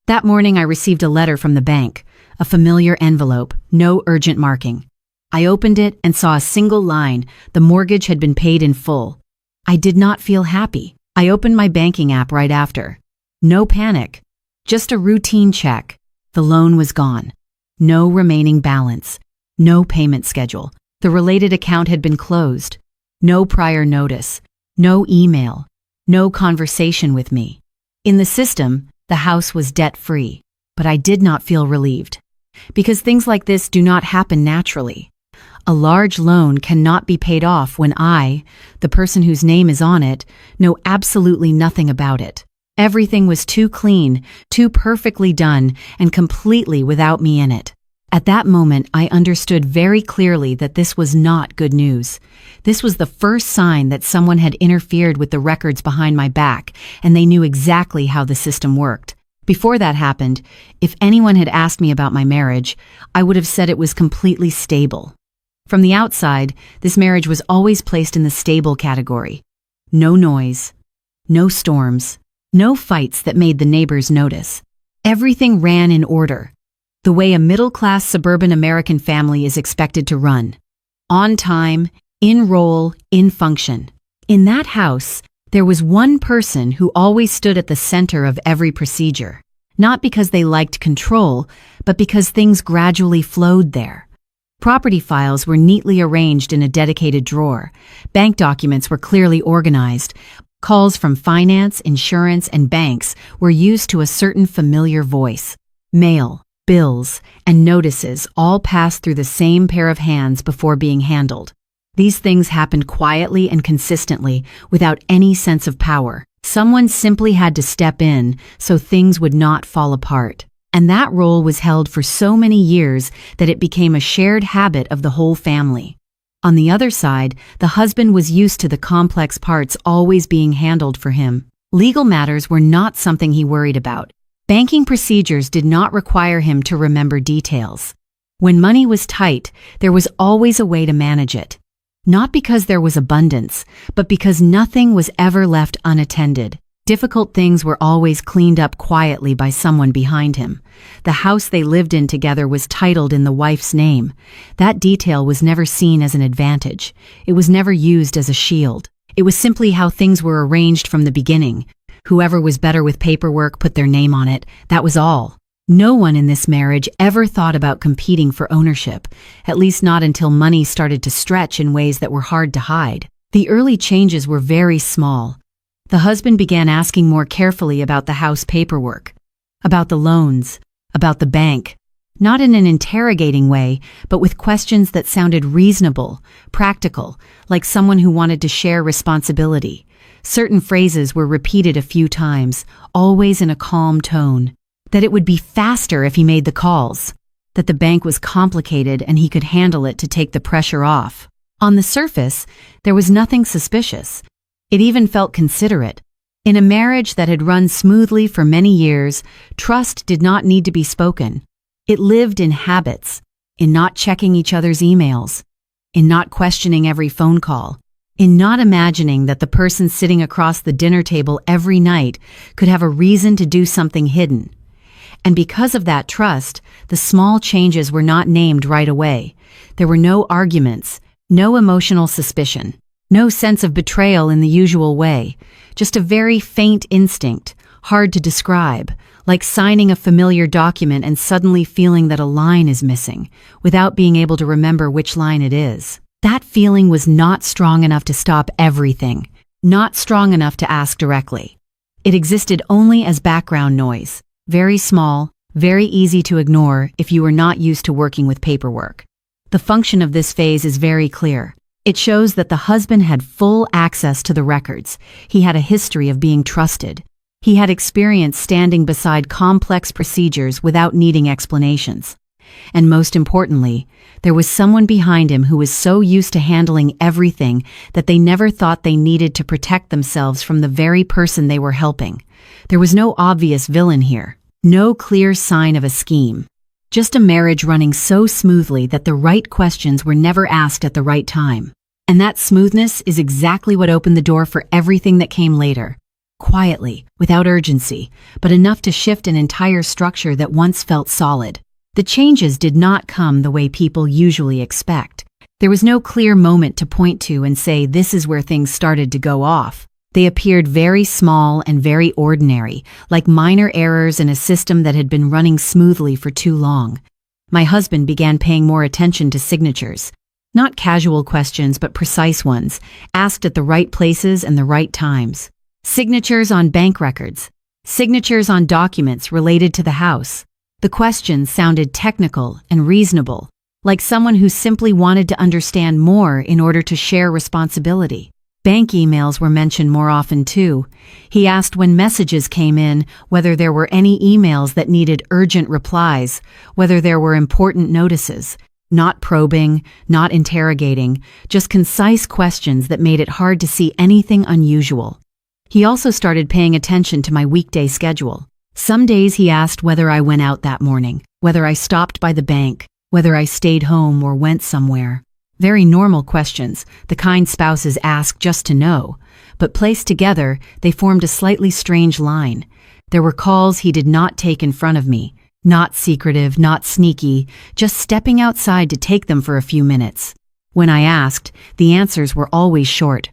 That morning I received a letter from the bank, a familiar envelope, no urgent marking. I opened it and saw a single line: the mortgage had been paid in full. I did not feel happy. I opened my banking app right after. No panic, just a routine check. The loan was gone. No remaining balance. No payment schedule. The related account had been closed. No prior notice. No email. No conversation with me. In the system, the house was debt-free, but I did not feel relieved. Because things like this do not happen naturally. A large loan cannot be paid off when I, the person whose name is on it, know absolutely nothing about it. Everything was too clean, too perfectly done, and completely without me in it. At that moment, I understood very clearly that this was not good news. This was the first sign that someone had interfered with the records behind my back, and they knew exactly how the system worked. Before that happened, if anyone had asked me about my marriage, I would have said it was completely stable. From the outside, this marriage was always placed in the stable category. No noise, no storms, no fights that made the neighbors notice. Everything ran in order, the way a middle-class suburban American family is expected to run. On time, in role, in function. In that house, there was one person who always stood at the center of every procedure. Not because they liked control, but because things gradually flowed there. Property files were neatly arranged in a dedicated drawer. Bank documents were clearly organized. Calls from finance, insurance, and banks were used to a certain familiar voice. Mail, bills, and notices all passed through the same pair of hands before being handled. These things happened quietly and consistently, without any sense of power. Someone simply had to step in so things would not fall apart. And that role was held for so many years that it became a shared habit of the whole family. On the other side, the husband was used to the complex parts always being handled for him. Legal matters were not something he worried about. Banking procedures did not require him to remember details. When money was tight, there was always a way to manage it. Not because there was abundance, but because nothing was ever left unattended. Difficult things were always cleaned up quietly by someone behind him. The house they lived in together was titled in the wife's name. That detail was never seen as an advantage. It was never used as a shield. It was simply how things were arranged from the beginning. Whoever was better with paperwork put their name on it. That was all. No one in this marriage ever thought about competing for ownership, at least not until money started to stretch in ways that were hard to hide. The early changes were very small. The husband began asking more carefully about the house paperwork, about the loans, about the bank, not in an interrogating way, but with questions that sounded reasonable, practical, like someone who wanted to share responsibility. Certain phrases were repeated a few times, always in a calm tone. That it would be faster if he made the calls. That the bank was complicated and he could handle it to take the pressure off. On the surface, there was nothing suspicious. It even felt considerate. In a marriage that had run smoothly for many years, trust did not need to be spoken. It lived in habits, in not checking each other's emails, in not questioning every phone call, in not imagining that the person sitting across the dinner table every night could have a reason to do something hidden. And because of that trust, the small changes were not named right away. There were no arguments, no emotional suspicion, no sense of betrayal in the usual way, just a very faint instinct, hard to describe, like signing a familiar document and suddenly feeling that a line is missing, without being able to remember which line it is. That feeling was not strong enough to stop everything, not strong enough to ask directly. It existed only as background noise, very small, very easy to ignore if you were not used to working with paperwork. The function of this phase is very clear. It shows that the husband had full access to the records. He had a history of being trusted. He had experience standing beside complex procedures without needing explanations. And most importantly, there was someone behind him who was so used to handling everything that they never thought they needed to protect themselves from the very person they were helping. There was no obvious villain here, no clear sign of a scheme. Just a marriage running so smoothly that the right questions were never asked at the right time. And that smoothness is exactly what opened the door for everything that came later. quietly, without urgency, but enough to shift an entire structure that once felt solid. The changes did not come the way people usually expect. There was no clear moment to point to and say this is where things started to go off. They appeared very small and very ordinary, like minor errors in a system that had been running smoothly for too long. My husband began paying more attention to signatures. Not casual questions, but precise ones, asked at the right places and the right times. Signatures on bank records. Signatures on documents related to the house. The questions sounded technical and reasonable, like someone who simply wanted to understand more in order to share responsibility. Bank emails were mentioned more often too. He asked when messages came in, whether there were any emails that needed urgent replies, whether there were important notices. Not probing, not interrogating, just concise questions that made it hard to see anything unusual. He also started paying attention to my weekday schedule. Some days he asked whether I went out that morning, whether I stopped by the bank, whether I stayed home or went somewhere. Very normal questions, the kind spouses ask just to know, but placed together, they formed a slightly strange line. There were calls he did not take in front of me, not secretive, not sneaky, just stepping outside to take them for a few minutes. When I asked, the answers were always short.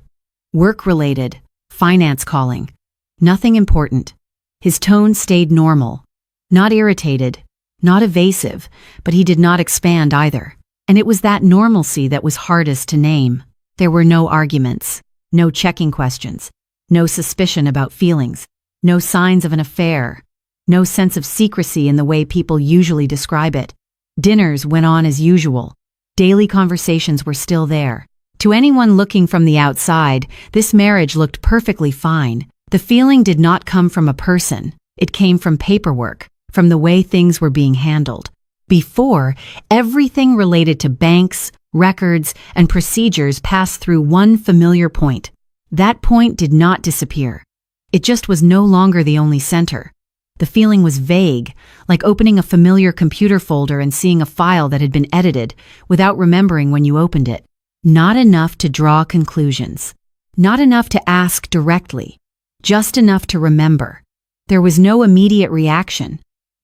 Work-related, finance calling. Nothing important. His tone stayed normal. Not irritated, not evasive, but he did not expand either. And it was that normalcy that was hardest to name. There were no arguments, no checking questions, no suspicion about feelings, no signs of an affair, no sense of secrecy in the way people usually describe it. Dinners went on as usual. Daily conversations were still there. To anyone looking from the outside, this marriage looked perfectly fine. The feeling did not come from a person. It came from paperwork, from the way things were being handled. Before, everything related to banks, records, and procedures passed through one familiar point. That point did not disappear. It just was no longer the only center. The feeling was vague, like opening a familiar computer folder and seeing a file that had been edited without remembering when you opened it. Not enough to draw conclusions. Not enough to ask directly. Just enough to remember. There was no immediate reaction.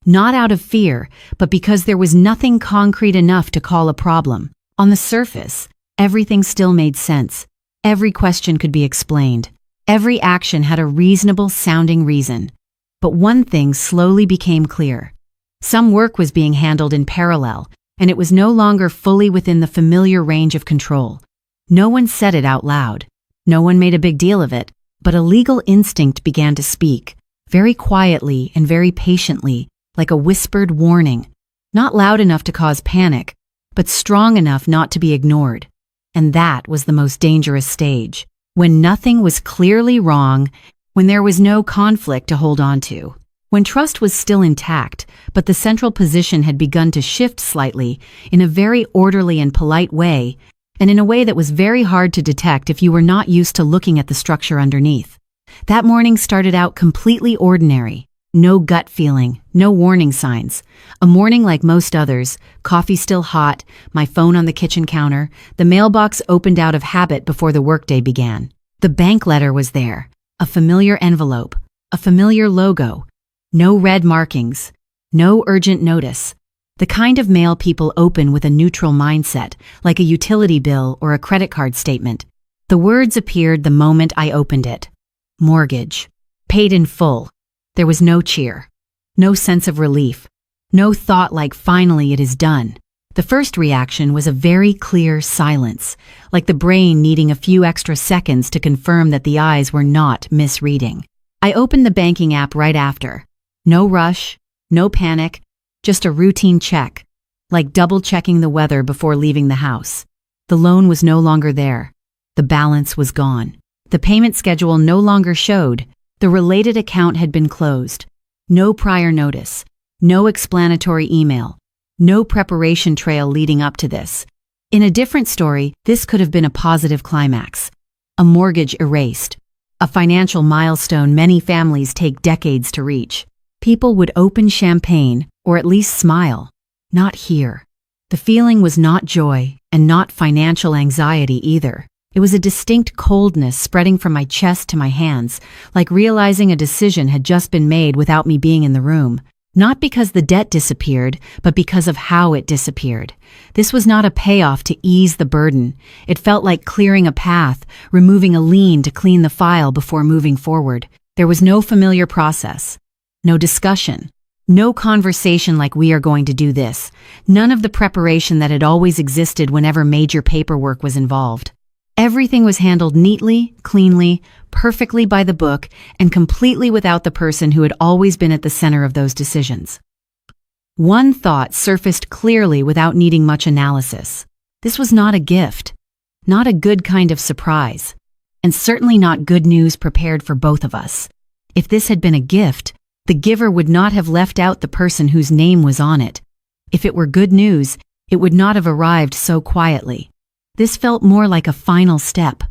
Not out of fear, but because there was nothing concrete enough to call a problem. On the surface, everything still made sense. Every question could be explained. Every action had a reasonable sounding reason. But one thing slowly became clear. Some work was being handled in parallel, and it was no longer fully within the familiar range of control. No one said it out loud. No one made a big deal of it, but a legal instinct began to speak, very quietly and very patiently, like a whispered warning, not loud enough to cause panic, but strong enough not to be ignored. And that was the most dangerous stage, when nothing was clearly wrong, when there was no conflict to hold on to, when trust was still intact, but the central position had begun to shift slightly in a very orderly and polite way, and in a way that was very hard to detect if you were not used to looking at the structure underneath. That morning started out completely ordinary. No gut feeling, no warning signs. A morning like most others, coffee still hot, my phone on the kitchen counter, the mailbox opened out of habit before the workday began. The bank letter was there, a familiar envelope, a familiar logo. No red markings, no urgent notice. The kind of mail people open with a neutral mindset, like a utility bill or a credit card statement. The words appeared the moment I opened it. Mortgage. Paid in full. There was no cheer, no sense of relief, no thought like finally it is done. The first reaction was a very clear silence, like the brain needing a few extra seconds to confirm that the eyes were not misreading. I opened the banking app right after. No rush, no panic, just a routine check, like double-checking the weather before leaving the house. The loan was no longer there. The balance was gone. The payment schedule no longer showed. The related account had been closed. No prior notice, no explanatory email, no preparation trail leading up to this. In a different story, this could have been a positive climax. A mortgage erased. A financial milestone many families take decades to reach. People would open champagne, or at least smile. Not here. The feeling was not joy, and not financial anxiety either. It was a distinct coldness spreading from my chest to my hands, like realizing a decision had just been made without me being in the room. Not because the debt disappeared, but because of how it disappeared. This was not a payoff to ease the burden. It felt like clearing a path, removing a lien to clean the file before moving forward. There was no familiar process, no discussion, no conversation like we are going to do this, none of the preparation that had always existed whenever major paperwork was involved. Everything was handled neatly, cleanly, perfectly by the book, and completely without the person who had always been at the center of those decisions. One thought surfaced clearly without needing much analysis. This was not a gift, not a good kind of surprise, and certainly not good news prepared for both of us. If this had been a gift, the giver would not have left out the person whose name was on it. If it were good news, it would not have arrived so quietly. This felt more like a final step,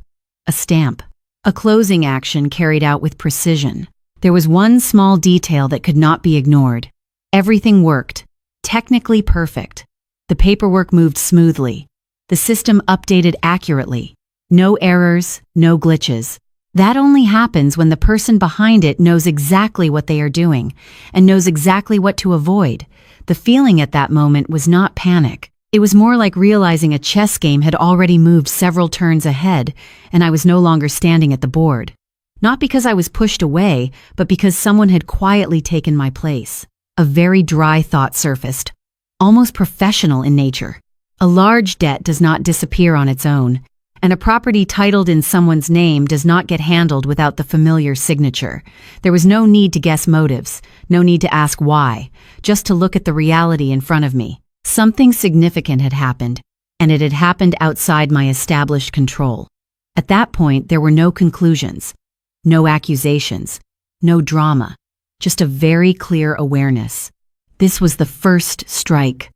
a stamp, a closing action carried out with precision. There was one small detail that could not be ignored. Everything worked, technically perfect. The paperwork moved smoothly. The system updated accurately. No errors, no glitches. That only happens when the person behind it knows exactly what they are doing and knows exactly what to avoid. The feeling at that moment was not panic. It was more like realizing a chess game had already moved several turns ahead, and I was no longer standing at the board. Not because I was pushed away, but because someone had quietly taken my place. A very dry thought surfaced, almost professional in nature. A large debt does not disappear on its own, and a property titled in someone's name does not get handled without the familiar signature. There was no need to guess motives, no need to ask why, just to look at the reality in front of me. Something significant had happened, and it had happened outside my established control. At that point, there were no conclusions, no accusations, no drama, just a very clear awareness. This was the first strike.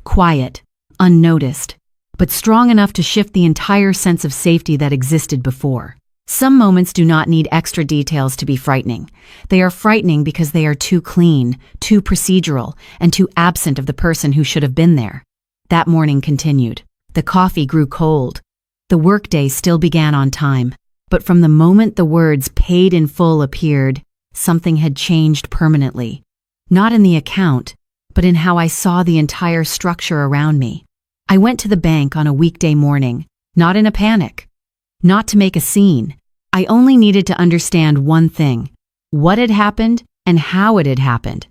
Quiet, unnoticed, but strong enough to shift the entire sense of safety that existed before. Some moments do not need extra details to be frightening. They are frightening because they are too clean, too procedural, and too absent of the person who should have been there. That morning continued. The coffee grew cold. The workday still began on time. But from the moment the words "paid in full" appeared, something had changed permanently. Not in the account, but in how I saw the entire structure around me. I went to the bank on a weekday morning, not in a panic, not to make a scene. I only needed to understand one thing: what had happened and how it had happened.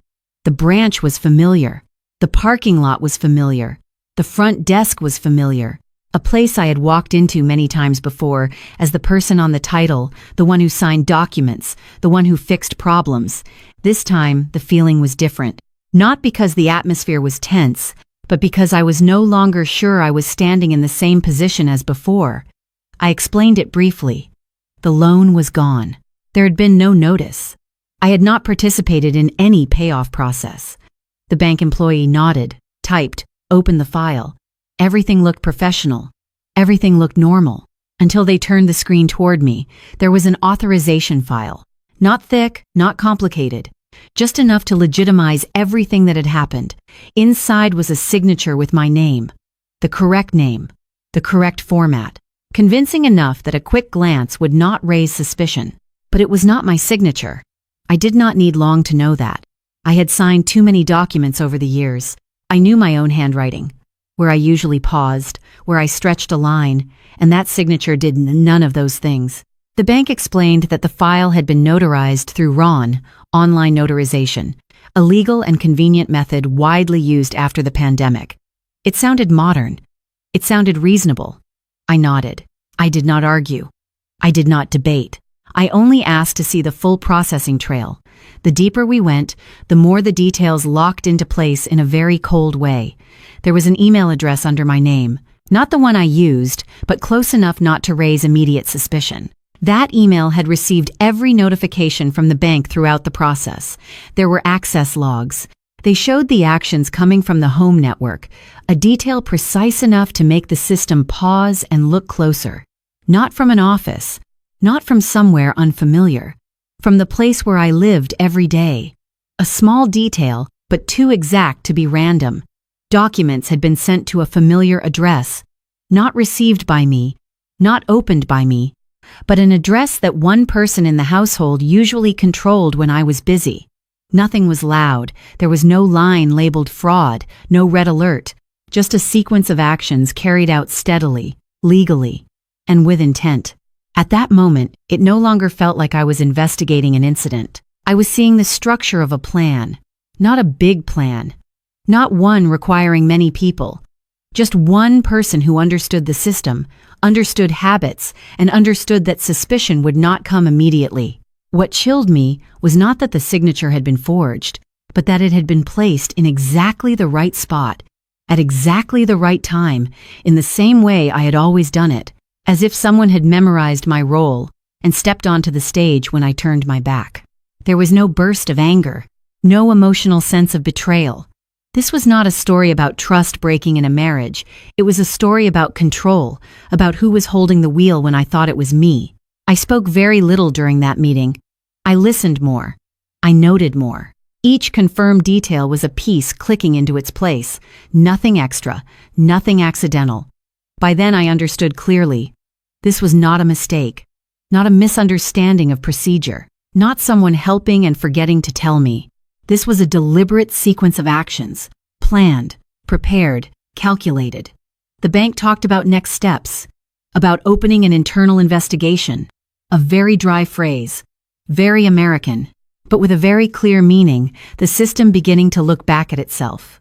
The branch was familiar. The parking lot was familiar. The front desk was familiar. A place I had walked into many times before as the person on the title, the one who signed documents, the one who fixed problems. This time, the feeling was different. Not because the atmosphere was tense, but because I was no longer sure I was standing in the same position as before. I explained it briefly. The loan was gone. There had been no notice. I had not participated in any payoff process. The bank employee nodded, typed, opened the file. Everything looked professional. Everything looked normal. Until they turned the screen toward me, there was an authorization file. Not thick, not complicated. Just enough to legitimize everything that had happened. Inside was a signature with my name. The correct name. The correct format. Convincing enough that a quick glance would not raise suspicion. But it was not my signature. I did not need long to know that. I had signed too many documents over the years. I knew my own handwriting, where I usually paused, where I stretched a line, and that signature did none of those things. The bank explained that the file had been notarized through RON, online notarization, a legal and convenient method widely used after the pandemic. It sounded modern. It sounded reasonable. I nodded. I did not argue. I did not debate. I only asked to see the full processing trail. The deeper we went, the more the details locked into place in a very cold way. There was an email address under my name, not the one I used, but close enough not to raise immediate suspicion. That email had received every notification from the bank throughout the process. There were access logs. They showed the actions coming from the home network, a detail precise enough to make the system pause and look closer. Not from an office, not from somewhere unfamiliar, from the place where I lived every day. A small detail, but too exact to be random. Documents had been sent to a familiar address, not received by me, not opened by me, but an address that one person in the household usually controlled when I was busy. Nothing was loud, there was no line labeled fraud, no red alert, just a sequence of actions carried out steadily, legally, and with intent. At that moment, it no longer felt like I was investigating an incident. I was seeing the structure of a plan, not a big plan, not one requiring many people, just one person who understood the system, understood habits, and understood that suspicion would not come immediately. What chilled me was not that the signature had been forged, but that it had been placed in exactly the right spot, at exactly the right time, in the same way I had always done it, as if someone had memorized my role and stepped onto the stage when I turned my back. There was no burst of anger, no emotional sense of betrayal. This was not a story about trust breaking in a marriage. It was a story about control, about who was holding the wheel when I thought it was me. I spoke very little during that meeting. I listened more. I noted more. Each confirmed detail was a piece clicking into its place. Nothing extra, nothing accidental. By then I understood clearly. This was not a mistake, not a misunderstanding of procedure, not someone helping and forgetting to tell me. This was a deliberate sequence of actions, planned, prepared, calculated. The bank talked about next steps, about opening an internal investigation, a very dry phrase, very American, but with a very clear meaning, the system beginning to look back at itself.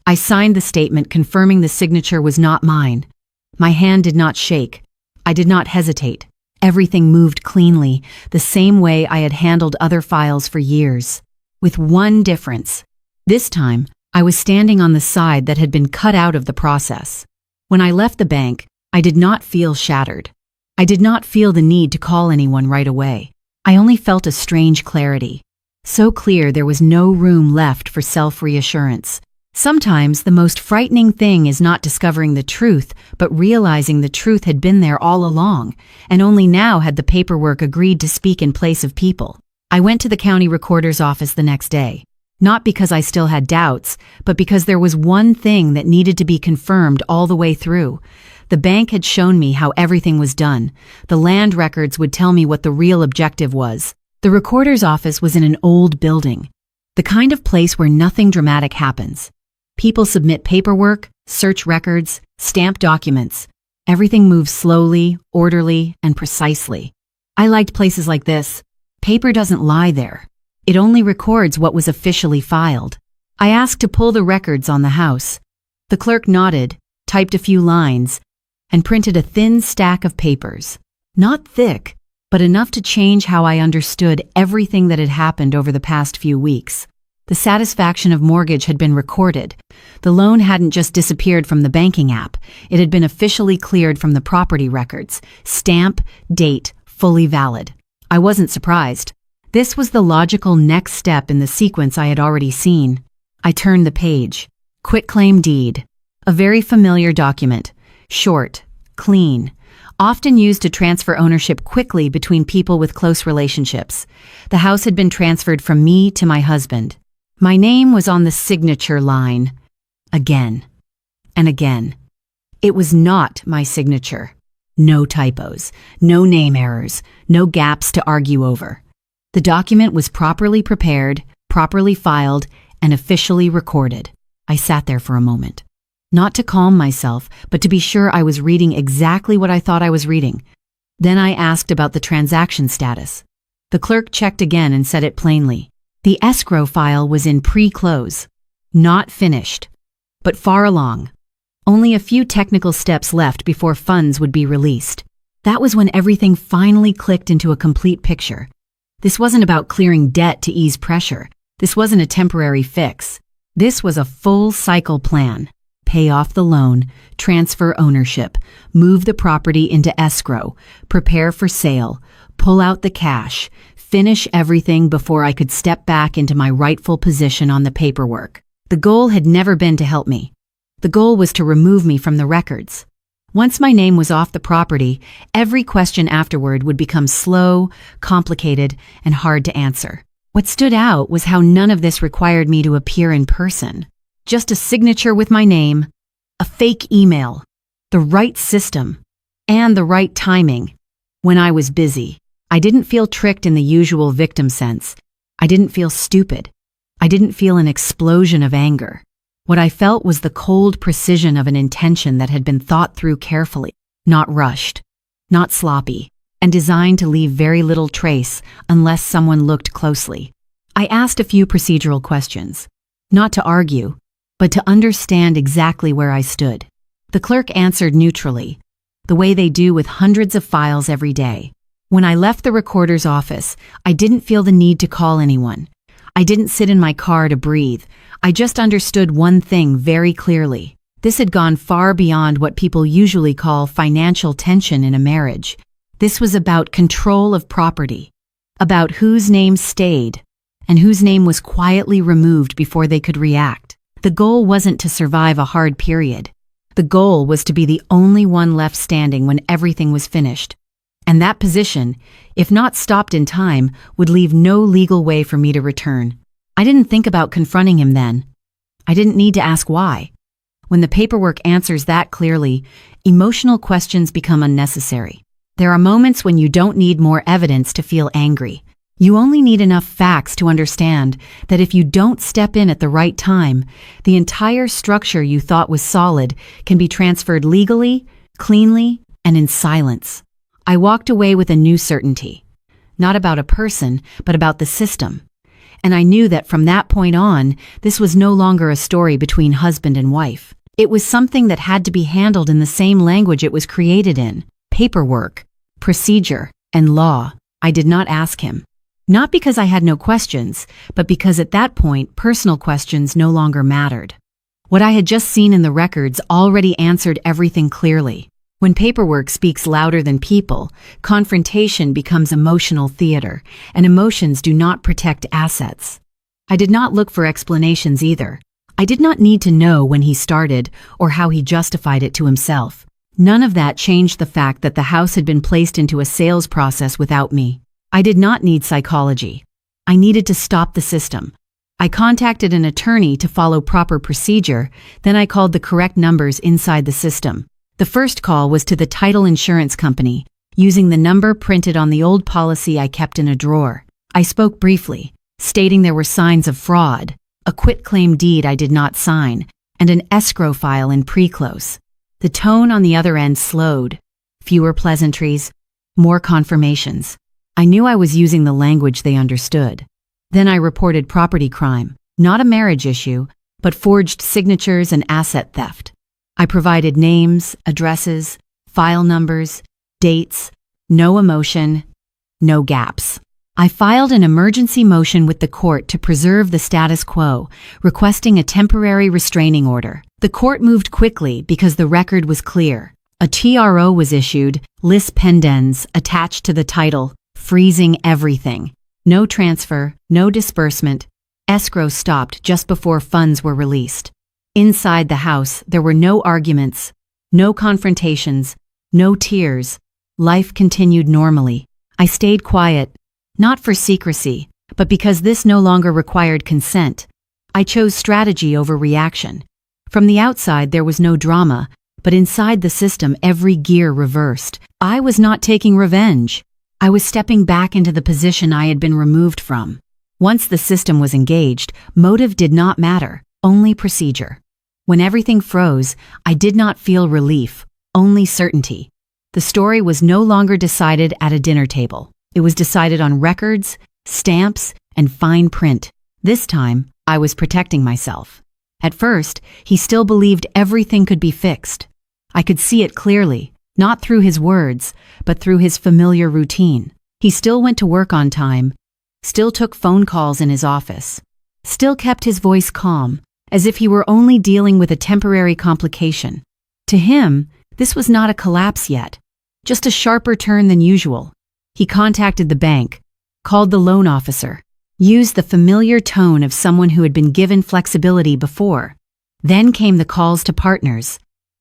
I signed the statement confirming the signature was not mine. My hand did not shake. I did not hesitate. Everything moved cleanly, the same way I had handled other files for years. With one difference. This time, I was standing on the side that had been cut out of the process. When I left the bank, I did not feel shattered. I did not feel the need to call anyone right away. I only felt a strange clarity. So clear there was no room left for self-reassurance. Sometimes the most frightening thing is not discovering the truth, but realizing the truth had been there all along, and only now had the paperwork agreed to speak in place of people. I went to the county recorder's office the next day, not because I still had doubts, but because there was one thing that needed to be confirmed all the way through. The bank had shown me how everything was done. The land records would tell me what the real objective was. The recorder's office was in an old building, the kind of place where nothing dramatic happens. People submit paperwork, search records, stamp documents. Everything moves slowly, orderly, and precisely. I liked places like this. Paper doesn't lie there. It only records what was officially filed. I asked to pull the records on the house. The clerk nodded, typed a few lines, and printed a thin stack of papers. Not thick, but enough to change how I understood everything that had happened over the past few weeks. The satisfaction of mortgage had been recorded. The loan hadn't just disappeared from the banking app. It had been officially cleared from the property records. Stamp, date, fully valid. I wasn't surprised. This was the logical next step in the sequence I had already seen. I turned the page. Quitclaim deed. A very familiar document. Short, clean, often used to transfer ownership quickly between people with close relationships. The house had been transferred from me to my husband. My name was on the signature line. Again. And again. It was not my signature. No typos, no name errors, no gaps to argue over. The document was properly prepared, properly filed, and officially recorded. I sat there for a moment. Not to calm myself, but to be sure I was reading exactly what I thought I was reading. Then I asked about the transaction status. The clerk checked again and said it plainly. The escrow file was in pre-close. Not finished, but far along. Only a few technical steps left before funds would be released. That was when everything finally clicked into a complete picture. This wasn't about clearing debt to ease pressure. This wasn't a temporary fix. This was a full cycle plan. Pay off the loan, transfer ownership, move the property into escrow, prepare for sale, pull out the cash, finish everything before I could step back into my rightful position on the paperwork. The goal had never been to help me. The goal was to remove me from the records. Once my name was off the property, every question afterward would become slow, complicated, and hard to answer. What stood out was how none of this required me to appear in person. Just a signature with my name, a fake email, the right system. And the right timing. When I was busy. I didn't feel tricked in the usual victim sense. I didn't feel stupid. I didn't feel an explosion of anger. What I felt was the cold precision of an intention that had been thought through carefully, not rushed, not sloppy, and designed to leave very little trace unless someone looked closely. I asked a few procedural questions, not to argue, but to understand exactly where I stood. The clerk answered neutrally, the way they do with hundreds of files every day. When I left the recorder's office, I didn't feel the need to call anyone. I didn't sit in my car to breathe. I just understood one thing very clearly. This had gone far beyond what people usually call financial tension in a marriage. This was about control of property, about whose name stayed, and whose name was quietly removed before they could react. The goal wasn't to survive a hard period. The goal was to be the only one left standing when everything was finished. And that position, if not stopped in time, would leave no legal way for me to return. I didn't think about confronting him then. I didn't need to ask why. When the paperwork answers that clearly, emotional questions become unnecessary. There are moments when you don't need more evidence to feel angry. You only need enough facts to understand that if you don't step in at the right time, the entire structure you thought was solid can be transferred legally, cleanly, and in silence. I walked away with a new certainty, not about a person, but about the system. And I knew that from that point on, this was no longer a story between husband and wife. It was something that had to be handled in the same language it was created in: paperwork, procedure, and law. I did not ask him. Not because I had no questions, but because at that point, personal questions no longer mattered. What I had just seen in the records already answered everything clearly. When paperwork speaks louder than people, confrontation becomes emotional theater, and emotions do not protect assets. I did not look for explanations either. I did not need to know when he started or how he justified it to himself. None of that changed the fact that the house had been placed into a sales process without me. I did not need psychology. I needed to stop the system. I contacted an attorney to follow proper procedure, then I called the correct numbers inside the system. The first call was to the title insurance company, using the number printed on the old policy I kept in a drawer. I spoke briefly, stating there were signs of fraud, a quitclaim deed I did not sign, and an escrow file in pre-close. The tone on the other end slowed. Fewer pleasantries, more confirmations. I knew I was using the language they understood. Then I reported property crime, not a marriage issue, but forged signatures and asset theft. I provided names, addresses, file numbers, dates, no emotion, no gaps. I filed an emergency motion with the court to preserve the status quo, requesting a temporary restraining order. The court moved quickly because the record was clear. A TRO was issued, lis pendens, attached to the title, freezing everything. No transfer, no disbursement. Escrow stopped just before funds were released. Inside the house, there were no arguments, no confrontations, no tears. Life continued normally. I stayed quiet, not for secrecy, but because this no longer required consent. I chose strategy over reaction. From the outside, there was no drama, but inside the system, every gear reversed. I was not taking revenge. I was stepping back into the position I had been removed from. Once the system was engaged, motive did not matter, only procedure. When everything froze, I did not feel relief, only certainty. The story was no longer decided at a dinner table. It was decided on records, stamps, and fine print. This time, I was protecting myself. At first, he still believed everything could be fixed. I could see it clearly, not through his words, but through his familiar routine. He still went to work on time, still took phone calls in his office, still kept his voice calm, as if he were only dealing with a temporary complication. To him, this was not a collapse yet, just a sharper turn than usual. He contacted the bank, called the loan officer, used the familiar tone of someone who had been given flexibility before. Then came the calls to partners.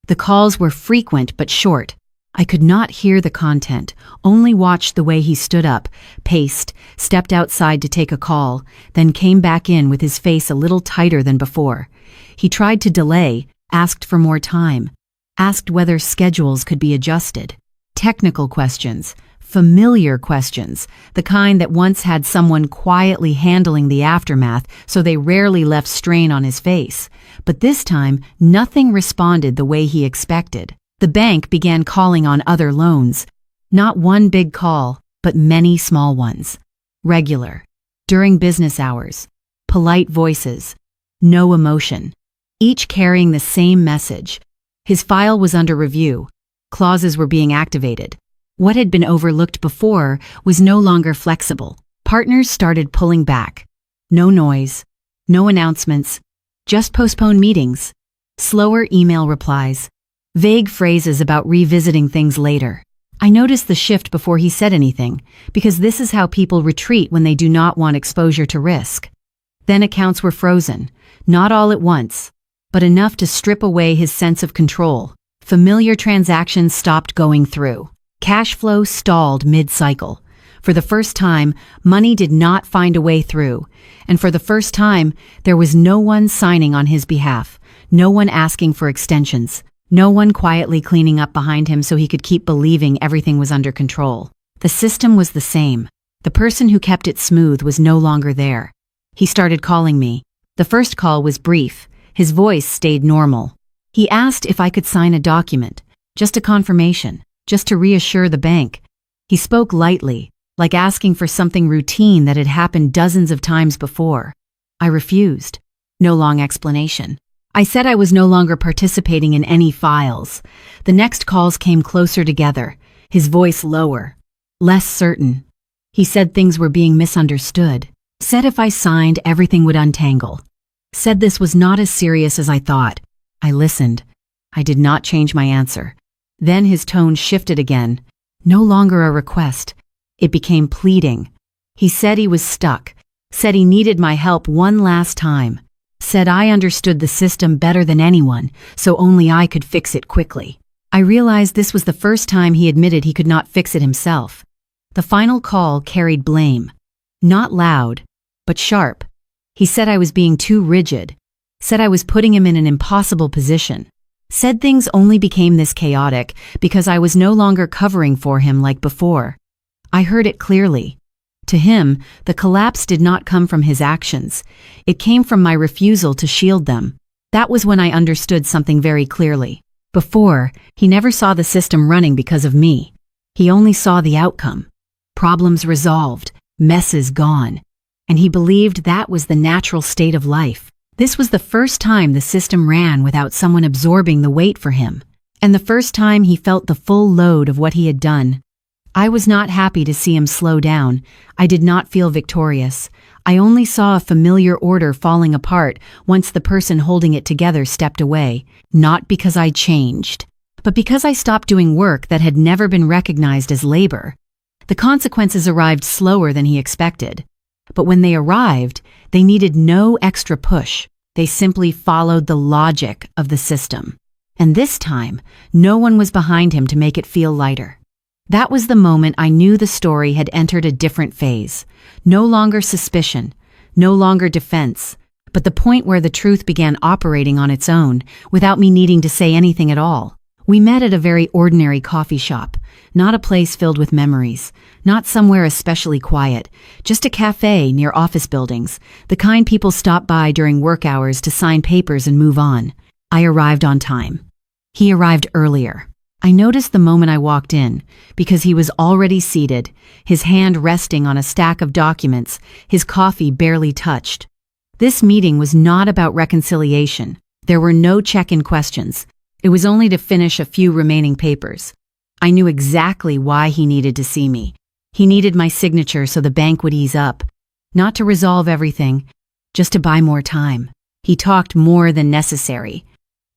The calls were frequent but short. I could not hear the content, only watched the way he stood up, paced, stepped outside to take a call, then came back in with his face a little tighter than before. He tried to delay, asked for more time, asked whether schedules could be adjusted. Technical questions, familiar questions, the kind that once had someone quietly handling the aftermath so they rarely left strain on his face. But this time, nothing responded the way he expected. The bank began calling on other loans. Not one big call, but many small ones. Regular. During business hours. Polite voices. No emotion. Each carrying the same message. His file was under review. Clauses were being activated. What had been overlooked before was no longer flexible. Partners started pulling back. No noise. No announcements. Just postponed meetings. Slower email replies. Vague phrases about revisiting things later. I noticed the shift before he said anything, because this is how people retreat when they do not want exposure to risk. Then accounts were frozen, not all at once, but enough to strip away his sense of control. Familiar transactions stopped going through. Cash flow stalled mid-cycle. For the first time, money did not find a way through, and for the first time, there was no one signing on his behalf, no one asking for extensions. No one quietly cleaning up behind him so he could keep believing everything was under control. The system was the same. The person who kept it smooth was no longer there. He started calling me. The first call was brief. His voice stayed normal. He asked if I could sign a document, just a confirmation, just to reassure the bank. He spoke lightly, like asking for something routine that had happened dozens of times before. I refused. No long explanation. I said I was no longer participating in any files. The next calls came closer together, his voice lower, less certain. He said things were being misunderstood. Said if I signed, everything would untangle. Said this was not as serious as I thought. I listened. I did not change my answer. Then his tone shifted again. No longer a request. It became pleading. He said he was stuck. Said he needed my help one last time. Said I understood the system better than anyone, so only I could fix it quickly. I realized this was the first time he admitted he could not fix it himself. The final call carried blame. Not loud, but sharp. He said I was being too rigid. Said I was putting him in an impossible position. Said things only became this chaotic because I was no longer covering for him like before. I heard it clearly. To him, the collapse did not come from his actions. It came from my refusal to shield them. That was when I understood something very clearly. Before, he never saw the system running because of me. He only saw the outcome. Problems resolved, messes gone. And he believed that was the natural state of life. This was the first time the system ran without someone absorbing the weight for him. And the first time he felt the full load of what he had done. I was not happy to see him slow down. I did not feel victorious. I only saw a familiar order falling apart once the person holding it together stepped away, not because I changed, but because I stopped doing work that had never been recognized as labor. The consequences arrived slower than he expected. But when they arrived, they needed no extra push. They simply followed the logic of the system. And this time, no one was behind him to make it feel lighter. That was the moment I knew the story had entered a different phase. No longer suspicion, no longer defense, but the point where the truth began operating on its own, without me needing to say anything at all. We met at a very ordinary coffee shop, not a place filled with memories, not somewhere especially quiet, just a cafe near office buildings, the kind people stop by during work hours to sign papers and move on. I arrived on time. He arrived earlier. I noticed the moment I walked in, because he was already seated, his hand resting on a stack of documents, his coffee barely touched. This meeting was not about reconciliation. There were no check-in questions. It was only to finish a few remaining papers. I knew exactly why he needed to see me. He needed my signature so the bank would ease up. Not to resolve everything, just to buy more time. He talked more than necessary.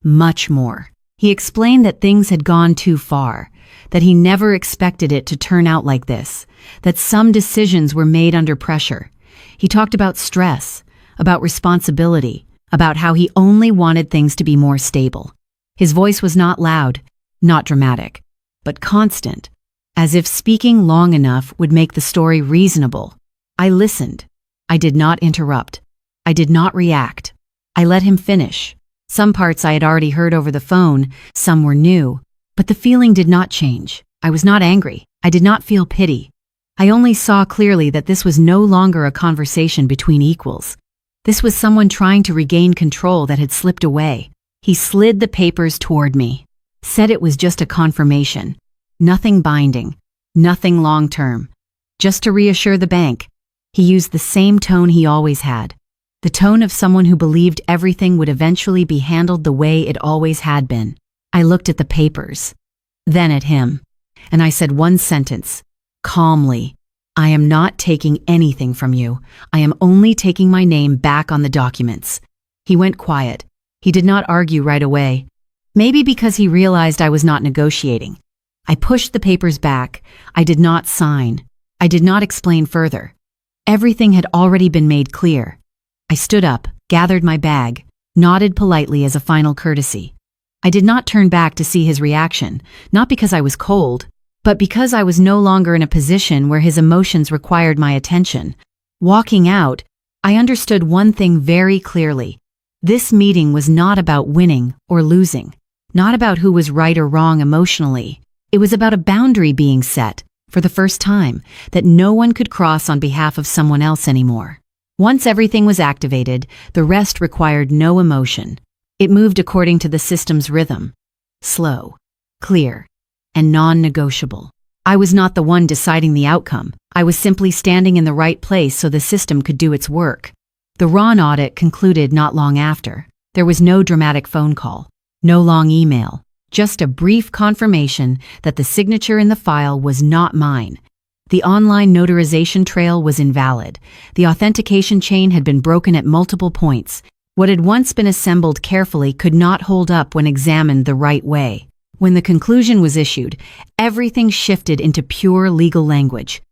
Much more. He explained that things had gone too far, that he never expected it to turn out like this, that some decisions were made under pressure. He talked about stress, about responsibility, about how he only wanted things to be more stable. His voice was not loud, not dramatic, but constant, as if speaking long enough would make the story reasonable. I listened. I did not interrupt. I did not react. I let him finish. Some parts I had already heard over the phone, some were new, but the feeling did not change. I was not angry. I did not feel pity. I only saw clearly that this was no longer a conversation between equals. This was someone trying to regain control that had slipped away. He slid the papers toward me, said it was just a confirmation. Nothing binding, nothing long-term. Just to reassure the bank. He used the same tone he always had. The tone of someone who believed everything would eventually be handled the way it always had been. I looked at the papers, then at him, and I said one sentence, calmly, I am not taking anything from you. I am only taking my name back on the documents. He went quiet. He did not argue right away. Maybe because he realized I was not negotiating. I pushed the papers back. I did not sign. I did not explain further. Everything had already been made clear. I stood up, gathered my bag, nodded politely as a final courtesy. I did not turn back to see his reaction, not because I was cold, but because I was no longer in a position where his emotions required my attention. Walking out, I understood one thing very clearly. This meeting was not about winning or losing, not about who was right or wrong emotionally. It was about a boundary being set, for the first time, that no one could cross on behalf of someone else anymore. Once everything was activated, the rest required no emotion. It moved according to the system's rhythm. Slow, clear, and non-negotiable. I was not the one deciding the outcome. I was simply standing in the right place so the system could do its work. The Ron audit concluded not long after. There was no dramatic phone call, no long email, just a brief confirmation that the signature in the file was not mine. The online notarization trail was invalid. The authentication chain had been broken at multiple points. What had once been assembled carefully could not hold up when examined the right way. When the conclusion was issued, everything shifted into pure legal language.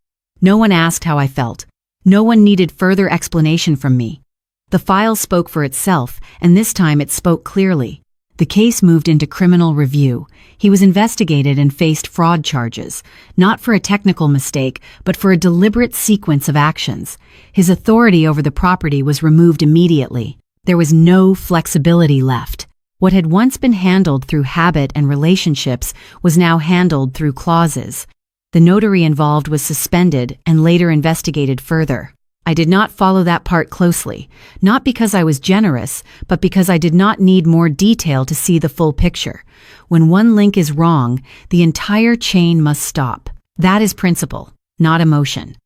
No one asked how I felt. No one needed further explanation from me. The file spoke for itself, and this time it spoke clearly. The case moved into criminal review. He was investigated and faced fraud charges, not for a technical mistake, but for a deliberate sequence of actions. His authority over the property was removed immediately. There was no flexibility left. What had once been handled through habit and relationships was now handled through clauses. The notary involved was suspended and later investigated further. I did not follow that part closely, not because I was generous, but because I did not need more detail to see the full picture. When one link is wrong, the entire chain must stop. That is principle, not emotion.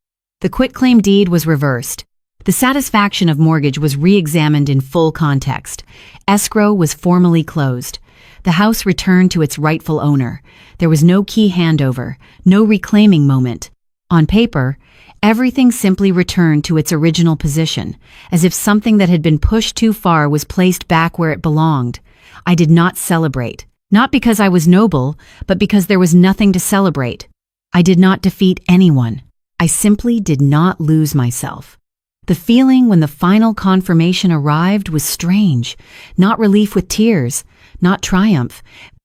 The quitclaim deed was reversed. The satisfaction of mortgage was re-examined in full context. Escrow was formally closed. The house returned to its rightful owner. There was no key handover, no reclaiming moment. On paper, everything simply returned to its original position, as if something that had been pushed too far was placed back where it belonged. I did not celebrate, not because I was noble, but because there was nothing to celebrate. I did not defeat anyone. I simply did not lose myself. The feeling when the final confirmation arrived was strange, not relief with tears, not triumph,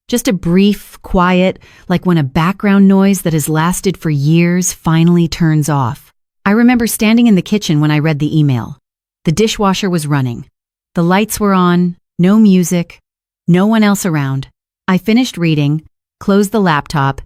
just a brief, quiet, like when a background noise that has lasted for years finally turns off. I remember standing in the kitchen when I read the email. The dishwasher was running. The lights were on, no music, no one else around. I finished reading, closed the laptop,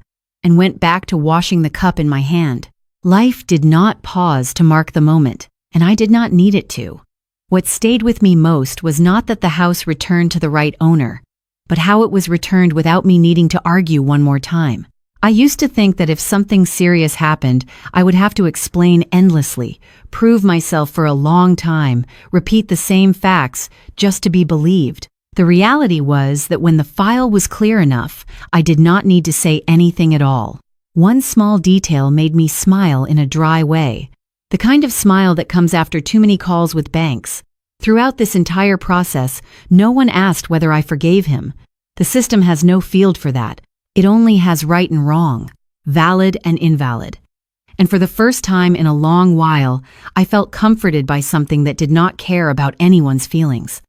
and went back to washing the cup in my hand. Life did not pause to mark the moment, and I did not need it to. What stayed with me most was not that the house returned to the right owner, but how it was returned without me needing to argue one more time. I used to think that if something serious happened, I would have to explain endlessly, prove myself for a long time, repeat the same facts just to be believed. The reality was that when the file was clear enough, I did not need to say anything at all. One small detail made me smile in a dry way, the kind of smile that comes after too many calls with banks. Throughout this entire process, no one asked whether I forgave him. The system has no field for that. It only has right and wrong, valid and invalid. And for the first time in a long while, I felt comforted by something that did not care about anyone's feelings.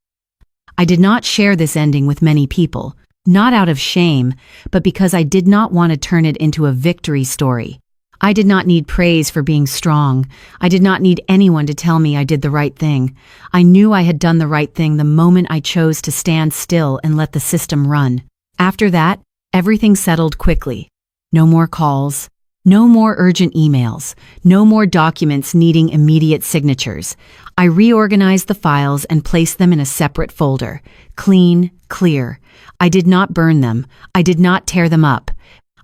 I did not share this ending with many people, not out of shame, but because I did not want to turn it into a victory story. I did not need praise for being strong. I did not need anyone to tell me I did the right thing. I knew I had done the right thing the moment I chose to stand still and let the system run. After that, everything settled quickly. No more calls. No more urgent emails. No more documents needing immediate signatures. I reorganized the files and placed them in a separate folder. Clean, clear. I did not burn them. I did not tear them up.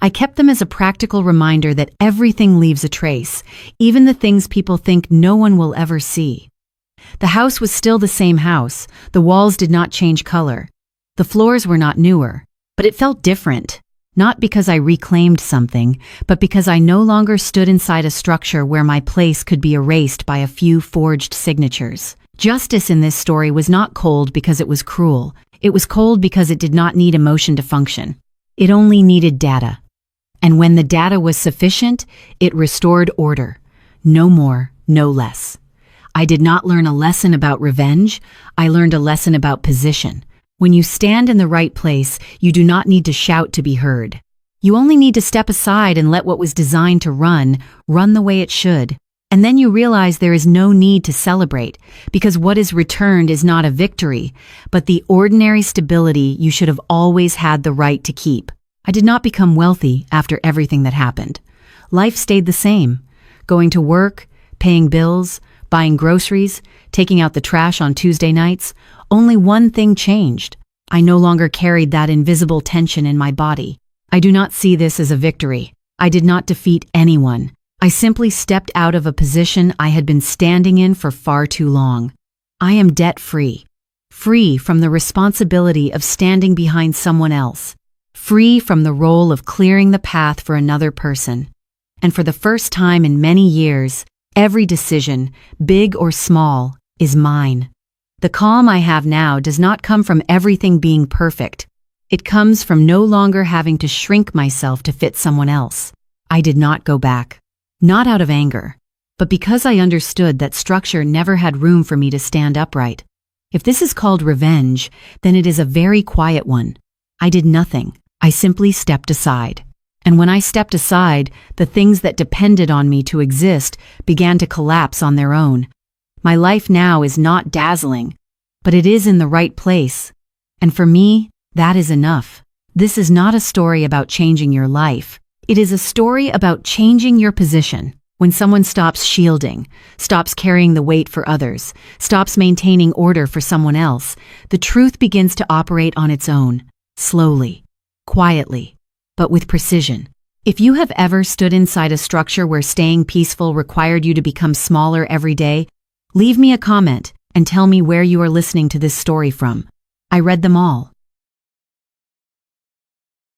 I kept them as a practical reminder that everything leaves a trace, even the things people think no one will ever see. The house was still the same house. The walls did not change color. The floors were not newer, but it felt different. Not because I reclaimed something, but because I no longer stood inside a structure where my place could be erased by a few forged signatures. Justice in this story was not cold because it was cruel. It was cold because it did not need emotion to function. It only needed data. And when the data was sufficient, it restored order. No more, no less. I did not learn a lesson about revenge. I learned a lesson about position. When you stand in the right place, you do not need to shout to be heard. You only need to step aside and let what was designed to run the way it should. And then you realize there is no need to celebrate, because what is returned is not a victory, but the ordinary stability you should have always had the right to keep. I did not become wealthy after everything that happened. Life stayed the same. Going to work, paying bills, buying groceries, taking out the trash on Tuesday nights. Only one thing changed. I no longer carried that invisible tension in my body. I do not see this as a victory. I did not defeat anyone. I simply stepped out of a position I had been standing in for far too long. I am debt-free. Free from the responsibility of standing behind someone else. Free from the role of clearing the path for another person. And for the first time in many years, every decision, big or small, is mine. The calm I have now does not come from everything being perfect. It comes from no longer having to shrink myself to fit someone else. I did not go back. Not out of anger, but because I understood that structure never had room for me to stand upright. If this is called revenge, then it is a very quiet one. I did nothing. I simply stepped aside. And when I stepped aside, the things that depended on me to exist began to collapse on their own. My life now is not dazzling, but it is in the right place. And for me, that is enough. This is not a story about changing your life. It is a story about changing your position. When someone stops shielding, stops carrying the weight for others, stops maintaining order for someone else, the truth begins to operate on its own, slowly, quietly, but with precision. If you have ever stood inside a structure where staying peaceful required you to become smaller every day, leave me a comment and tell me where you are listening to this story from. I read them all.